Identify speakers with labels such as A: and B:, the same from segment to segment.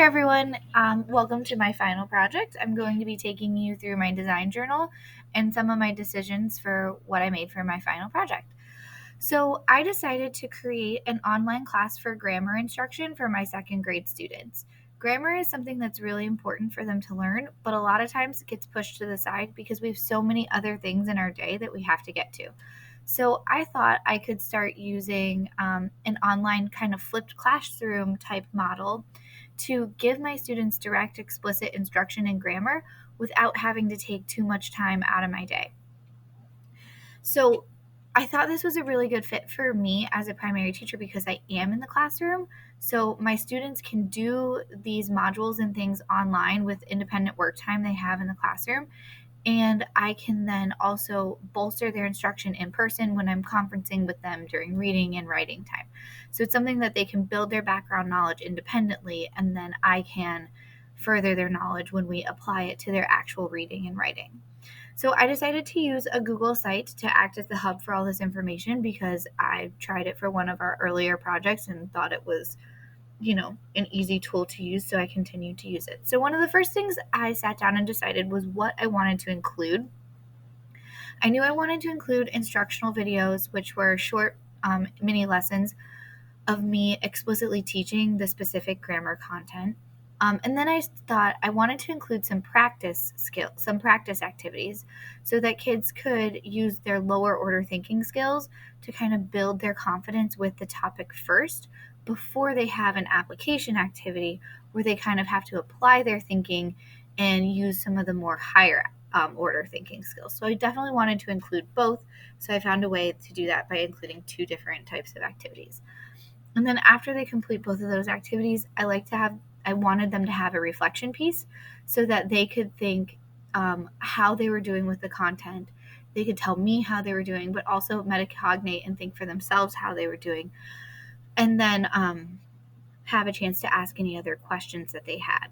A: everyone. Welcome to my final project. I'm going to be taking you through my design journal and some of my decisions for what I made for my final project. So, I decided to create an online class for grammar instruction for my second grade students. Grammar is something that's really important for them to learn, but a lot of times it gets pushed to the side because we have so many other things in our day that we have to get to. So, I thought I could start using an online kind of flipped classroom type model to give my students direct, explicit instruction in grammar without having to take too much time out of my day. So I thought this was a really good fit for me as a primary teacher because I am in the classroom. So my students can do these modules and things online with independent work time they have in the classroom. And I can then also bolster their instruction in person when I'm conferencing with them during reading and writing time. So it's something that they can build their background knowledge independently, and then I can further their knowledge when we apply it to their actual reading and writing. So I decided to use a Google site to act as the hub for all this information because I tried it for one of our earlier projects and thought it was an easy tool to use, so I continued to use it. So one of the first things I sat down and decided was what I wanted to include. I knew I wanted to include instructional videos, which were short mini lessons of me explicitly teaching the specific grammar content. And then I thought I wanted to include some practice activities, so that kids could use their lower order thinking skills to kind of build their confidence with the topic first before they have an application activity where they kind of have to apply their thinking and use some of the more higher order thinking skills. So I definitely wanted to include both. So I found a way to do that by including two different types of activities. And then after they complete both of those activities, I wanted them to have a reflection piece so that they could think how they were doing with the content. They could tell me how they were doing, but also metacognate and think for themselves how they were doing. And then have a chance to ask any other questions that they had.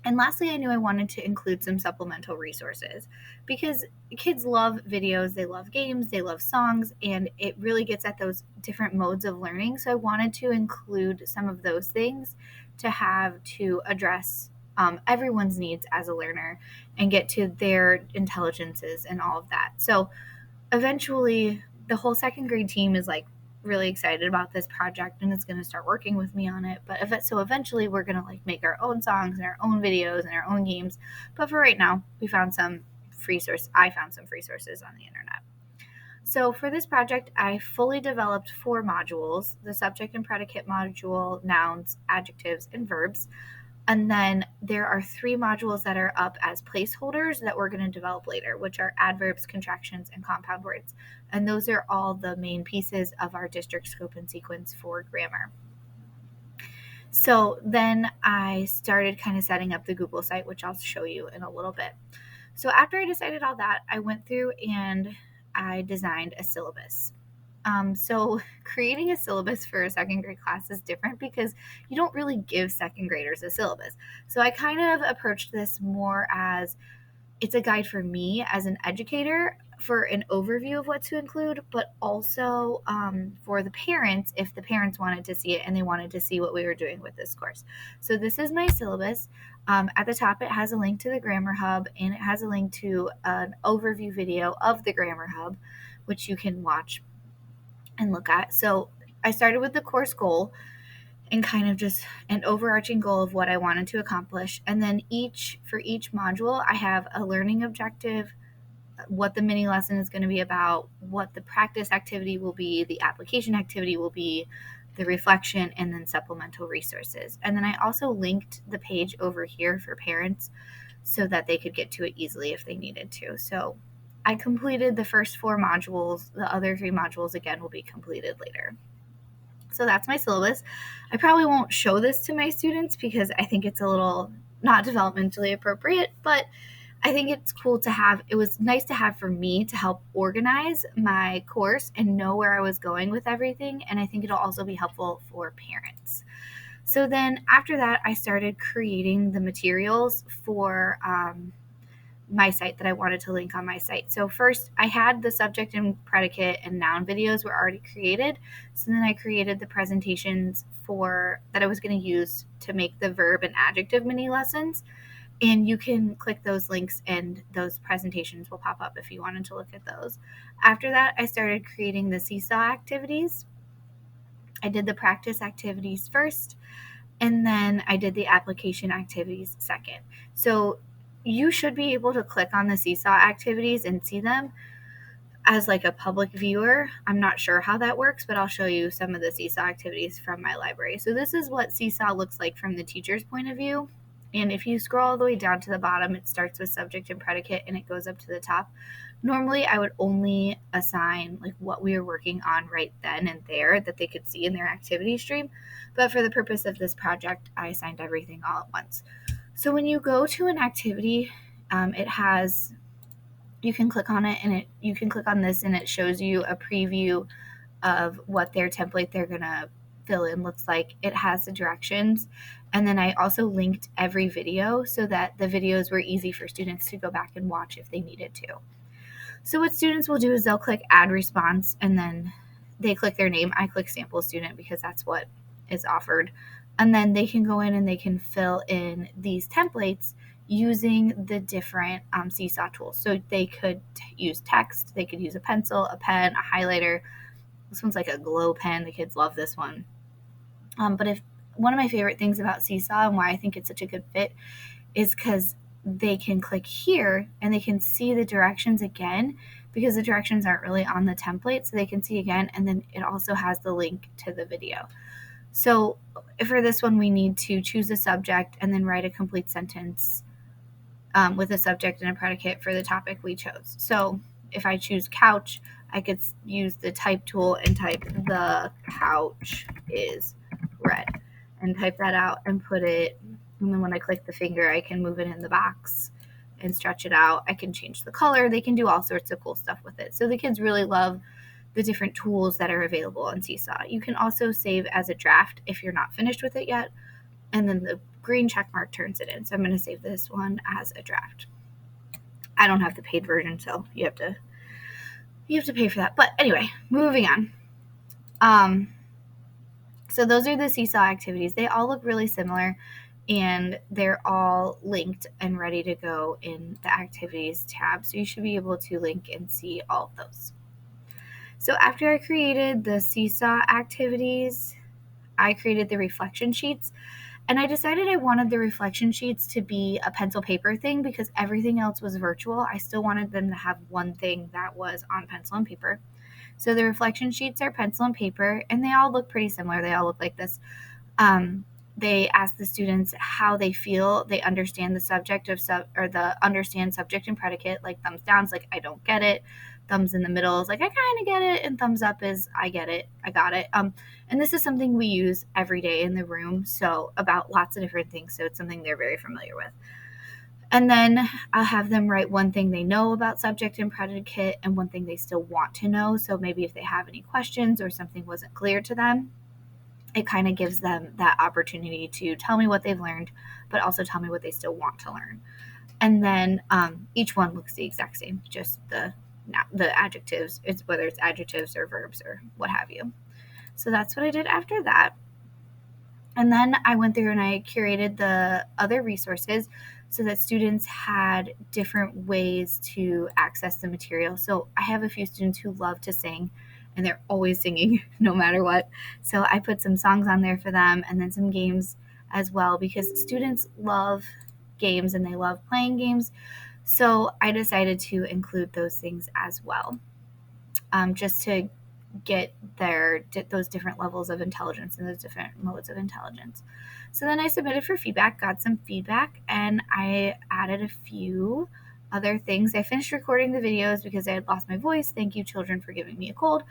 A: And lastly, I knew I wanted to include some supplemental resources because kids love videos, they love games, they love songs, and it really gets at those different modes of learning. So I wanted to include some of those things to have to address everyone's needs as a learner and get to their intelligences and all of that. So eventually, the whole second grade team is like really excited about this project and it's going to start working with me on it. So eventually we're going to like make our own songs and our own videos and our own games. But for right now, I found some free sources on the internet. So for this project, I fully developed 4 modules: the subject and predicate module, nouns, adjectives, and verbs. And then there are 3 modules that are up as placeholders that we're going to develop later, which are adverbs, contractions, and compound words. And those are all the main pieces of our district scope and sequence for grammar. So then I started kind of setting up the Google site, which I'll show you in a little bit. So after I decided all that, I went through and I designed a syllabus. So creating a syllabus for a second grade class is different because you don't really give second graders a syllabus. So I kind of approached this more as it's a guide for me as an educator for an overview of what to include, but also for the parents if the parents wanted to see it and they wanted to see what we were doing with this course. So this is my syllabus. At the top, it has a link to the Grammar Hub and it has a link to an overview video of the Grammar Hub, which you can watch and look at. So I started with the course goal and kind of just an overarching goal of what I wanted to accomplish. And then for each module, I have a learning objective, what the mini lesson is going to be about, what the practice activity will be, the application activity will be, the reflection, and then supplemental resources. And then I also linked the page over here for parents so that they could get to it easily if they needed to. So I completed the first 4 modules. The other 3 modules, again, will be completed later. So that's my syllabus. I probably won't show this to my students because I think it's a little not developmentally appropriate, but I think it's cool to have. It was nice to have for me to help organize my course and know where I was going with everything. And I think it'll also be helpful for parents. So then after that, I started creating the materials for my site that I wanted to link on my site. So first I had the subject and predicate and noun videos were already created. So then I created the presentations that I was going to use to make the verb and adjective mini lessons. And you can click those links and those presentations will pop up if you wanted to look at those. After that, I started creating the seesaw activities. I did the practice activities first, and then I did the application activities second. So you should be able to click on the seesaw activities and see them as like a public viewer. I'm not sure how that works, but I'll show you some of the seesaw activities from my library. So this is what seesaw looks like from the teacher's point of view. And if you scroll all the way down to the bottom, it starts with subject and predicate and it goes up to the top. Normally, I would only assign like what we were working on right then and there that they could see in their activity stream. But for the purpose of this project, I assigned everything all at once. So when you go to an activity, you can click on it and you can click on this and it shows you a preview of what their template they're gonna fill in looks like. It has the directions, and then I also linked every video so that the videos were easy for students to go back and watch if they needed to. So what students will do is they'll click add response and then they click their name. I click sample student because that's what is offered. And then they can go in and they can fill in these templates using the different Seesaw tools. So they could use text, they could use a pencil, a pen, a highlighter. This one's like a glow pen. The kids love this one. But if one of my favorite things about Seesaw and why I think it's such a good fit is because they can click here and they can see the directions again because the directions aren't really on the template, so they can see again, and then it also has the link to the video. So for this one, we need to choose a subject and then write a complete sentence with a subject and a predicate for the topic we chose. So if I choose couch, I could use the type tool and type the couch is red and type that out and put it, and then when I click the finger, I can move it in the box and stretch it out. I can change the color. They can do all sorts of cool stuff with it. So the kids really love the different tools that are available on Seesaw. You can also save as a draft if you're not finished with it yet, and then the green check mark turns it in. So I'm going to save this one as a draft. I don't have the paid version, so you have to pay for that. But anyway, moving on. So those are the Seesaw activities. They all look really similar, and they're all linked and ready to go in the activities tab. So you should be able to link and see all of those. So after I created the Seesaw activities, I created the reflection sheets. And I decided I wanted the reflection sheets to be a pencil paper thing because everything else was virtual. I still wanted them to have one thing that was on pencil and paper. So the reflection sheets are pencil and paper, and they all look pretty similar. They all look like this. They ask the students how they feel. They understand the subject understand subject and predicate, like thumbs down is like I don't get it. Thumbs in the middle is like I kind of get it, and thumbs up is I get it, I got it. And this is something we use every day in the room, so about lots of different things. So it's something they're very familiar with. And then I'll have them write one thing they know about subject and predicate and one thing they still want to know. So maybe if they have any questions or something wasn't clear to them, it kind of gives them that opportunity to tell me what they've learned, but also tell me what they still want to learn. And then each one looks the exact same, just the adjectives, whether it's adjectives or verbs or what have you. So that's what I did after that. And then I went through and I curated the other resources so that students had different ways to access the material. So I have a few students who love to sing, and they're always singing no matter what. So I put some songs on there for them and then some games as well because students love games and they love playing games. So I decided to include those things as well, just to get those different levels of intelligence and those different modes of intelligence. So then I submitted for feedback, got some feedback, and I added a few other things. I finished recording the videos because I had lost my voice. Thank you, children, for giving me a cold.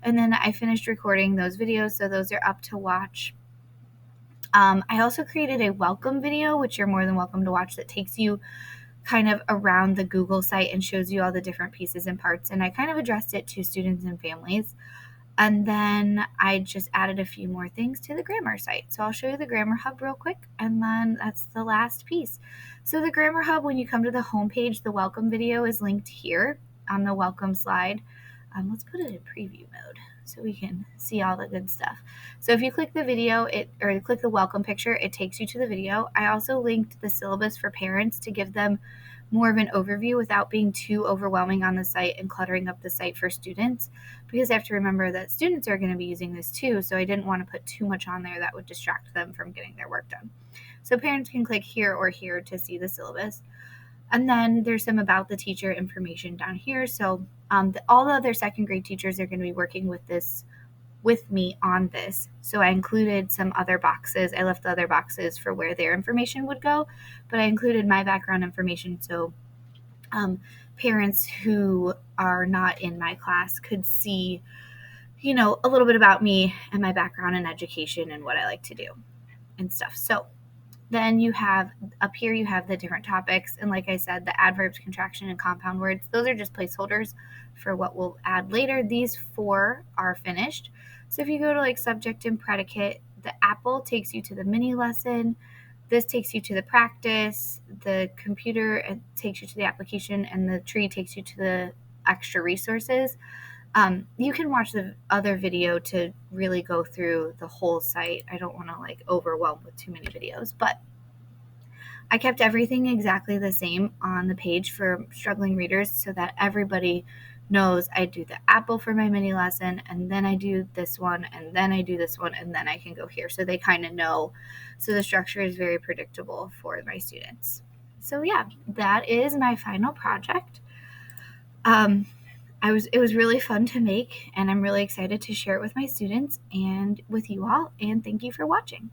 A: And then I finished recording those videos, so those are up to watch. I also created a welcome video, which you're more than welcome to watch, that takes you kind of around the Google site and shows you all the different pieces and parts. And I kind of addressed it to students and families. And then I just added a few more things to the grammar site. So I'll show you the Grammar Hub real quick, and then that's the last piece. So the Grammar Hub, when you come to the home page, the welcome video is linked here on the welcome slide. Let's put it in preview mode so we can see all the good stuff. So if you click the video, or click the welcome picture, it takes you to the video. I also linked the syllabus for parents to give them more of an overview without being too overwhelming on the site and cluttering up the site for students, because I have to remember that students are going to be using this too, so I didn't want to put too much on there that would distract them from getting their work done. So parents can click here or here to see the syllabus. And then there's some about the teacher information down here. So all the other second grade teachers are going to be working with me on this. So I included some other boxes. I left the other boxes for where their information would go, but I included my background information so parents who are not in my class could see, a little bit about me and my background in education and what I like to do and stuff. So then you have up here, you have the different topics. And like I said, the adverbs, contraction, and compound words, those are just placeholders for what we'll add later. These 4 are finished. So if you go to like subject and predicate, the apple takes you to the mini lesson. This takes you to the practice. The computer takes you to the application, and the tree takes you to the extra resources. You can watch the other video to really go through the whole site. I don't want to like overwhelm with too many videos, but I kept everything exactly the same on the page for struggling readers so that everybody knows I do the apple for my mini lesson, and then I do this one, and then I do this one, and then I can go here. So they kind of know. So the structure is very predictable for my students. So yeah, that is my final project. It was really fun to make, and I'm really excited to share it with my students and with you all, and thank you for watching.